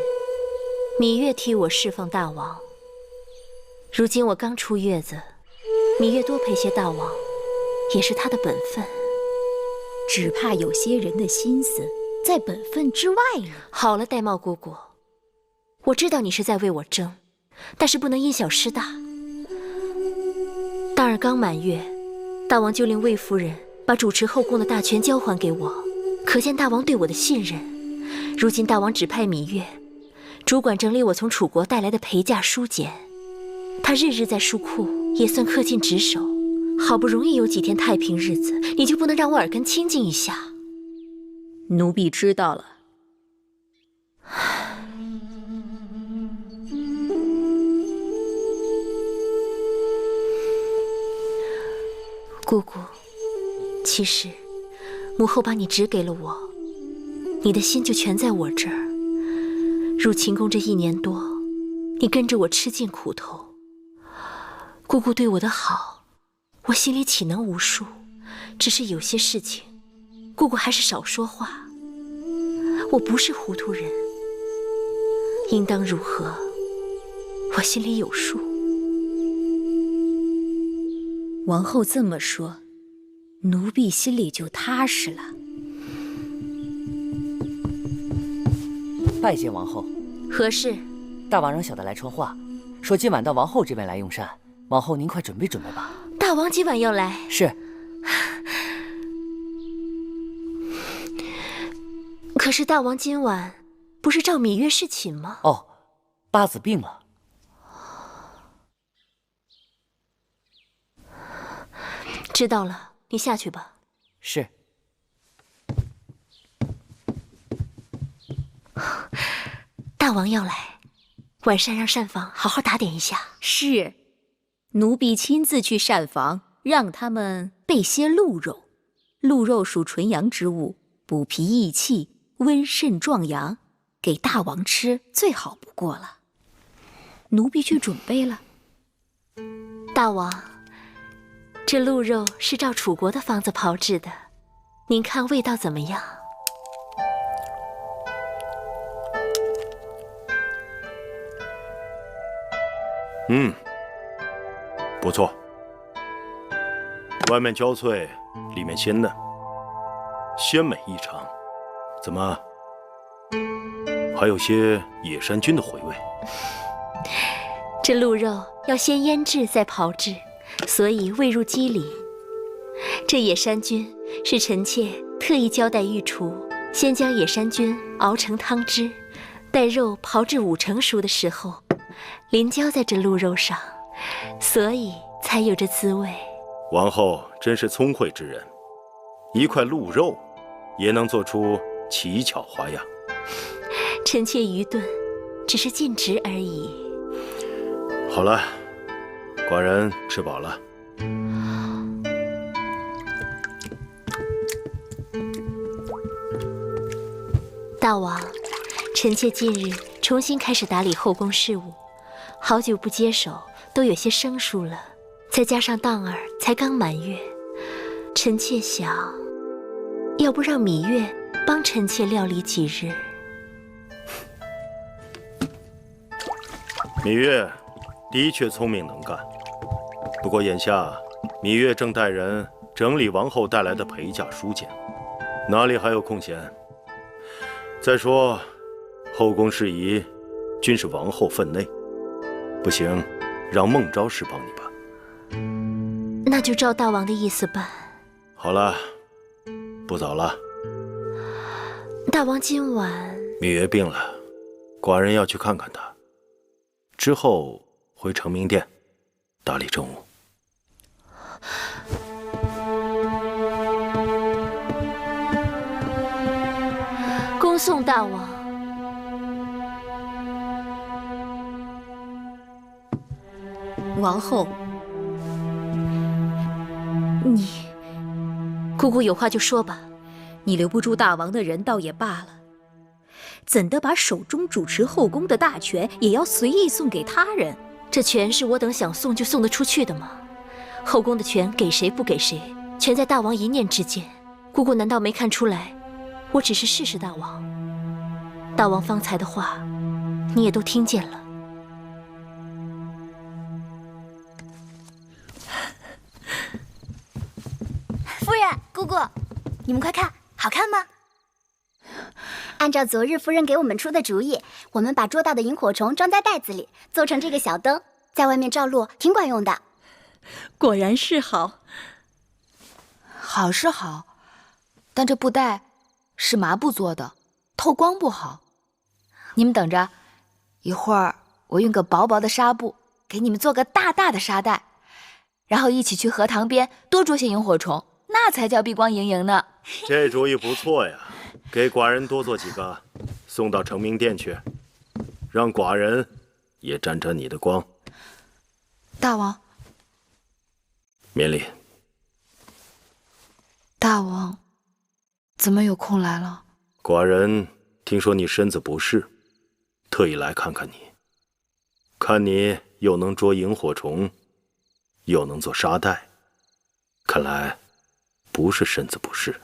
芈月替我侍奉大王。如今我刚出月子，芈月多陪些大王，也是她的本分。只怕有些人的心思在本分之外呢。好了，玳瑁姑姑，我知道你是在为我争，但是不能因小失大。荡儿刚满月，大王就令魏夫人把主持后宫的大权交还给我，可见大王对我的信任。如今大王指派芈月主管整理我从楚国带来的陪嫁书简，她日日在书库，也算恪尽职守。好不容易有几天太平日子，你就不能让我耳根清净一下？奴婢知道了。姑姑，其实母后把你指给了我，你的心就全在我这儿。入秦宫这1年多，你跟着我吃尽苦头，姑姑对我的好，我心里岂能无数？只是有些事情，姑姑还是少说话。我不是糊涂人，应当如何，我心里有数。王后这么说，奴婢心里就踏实了。拜见王后。何事？大王让小的来传话，说今晚到王后这边来用膳。王后您快准备准备吧。大王今晚要来？是。可是大王今晚不是召芈月侍寝吗？哦，八子病了。知道了，你下去吧。是。大王要来，晚膳让膳房好好打点一下。是，奴婢亲自去膳房，让他们备些鹿肉。鹿肉属纯阳之物，补脾益气，温肾壮阳，给大王吃最好不过了。奴婢去准备了。大王，这鹿肉是照楚国的方子炮制的，您看味道怎么样？不错。外面焦脆，里面鲜嫩，鲜美异常。怎么，还有些野山菌的回味？这鹿肉要先腌制再炮制，所以味入肌里。这野山菌是臣妾特意交代御厨，先将野山菌熬成汤汁，待肉炮至5成熟的时候，淋浇在这鹿肉上，所以才有这滋味。王后真是聪慧之人，一块鹿肉也能做出奇巧花样。臣妾愚钝，只是尽职而已。好了，寡人吃饱了。大王，臣妾近日重新开始打理后宫事务，好久不接手，都有些生疏了。再加上荡儿才刚满月，臣妾想，要不让芈月帮臣妾料理几日？芈月，的确聪明能干，不过眼下芈月正带人整理王后带来的陪嫁书件，哪里还有空闲？再说，后宫事宜均是王后分内，不行，让孟昭氏帮你吧。那就照大王的意思办。好了，不早了。大王今晚……芈月病了，寡人要去看看她，之后回承明殿打理政务。恭送大王。王后，姑姑有话就说吧。你留不住大王的人倒也罢了，怎的把手中主持后宫的大权也要随意送给他人？这权是我等想送就送得出去的吗？后宫的权给谁不给谁，全在大王一念之间。姑姑难道没看出来，我只是试试大王？大王方才的话，你也都听见了。夫人、姑姑，你们快看，好看吗？按照昨日夫人给我们出的主意，我们把捉到的萤火虫装在袋子里，做成这个小灯，在外面照路挺管用的。果然是好。好是好，但这布袋是麻布做的，透光不好。你们等着，一会儿我运个薄薄的纱布，给你们做个大大的纱袋，然后一起去荷塘边多捉些萤火虫，那才叫碧光莹莹呢。这主意不错呀，给寡人多做几个，送到承明殿去，让寡人也沾沾你的光。大王，免礼。大王，怎么有空来了？寡人听说你身子不适，特意来看看你，看你又能捉萤火虫，又能做纱袋，看来不是身子不适。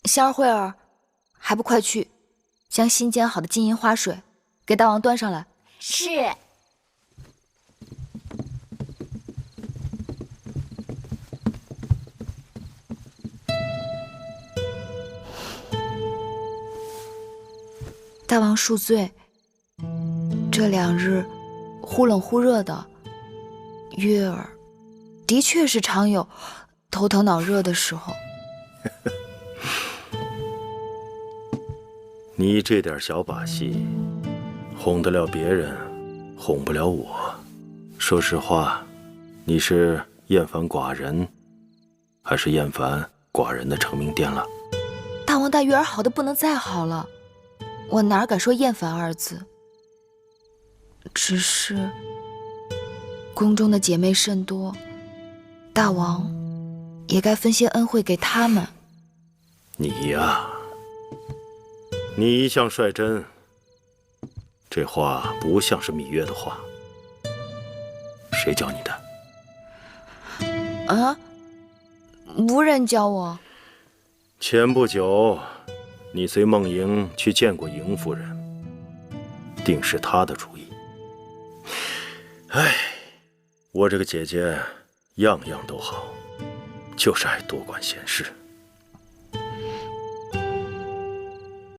香儿、慧儿，还不快去将新煎好的金银花水给大王端上来。是。大王恕罪，这2日忽冷忽热的，月儿的确是常有头疼脑热的时候。你这点小把戏，哄得了别人，哄不了我。说实话，你是厌烦寡人，还是厌烦寡人的承明殿了？大王待月儿好的不能再好了，我哪敢说厌烦2字？只是宫中的姐妹甚多，大王也该分些恩惠给她们。你呀，你一向率真，这话不像是芈月的话。谁教你的？啊？无人教我。前不久，你随孟莹去见过莹夫人，定是她的主意。唉，我这个姐姐样样都好，就是爱多管闲事。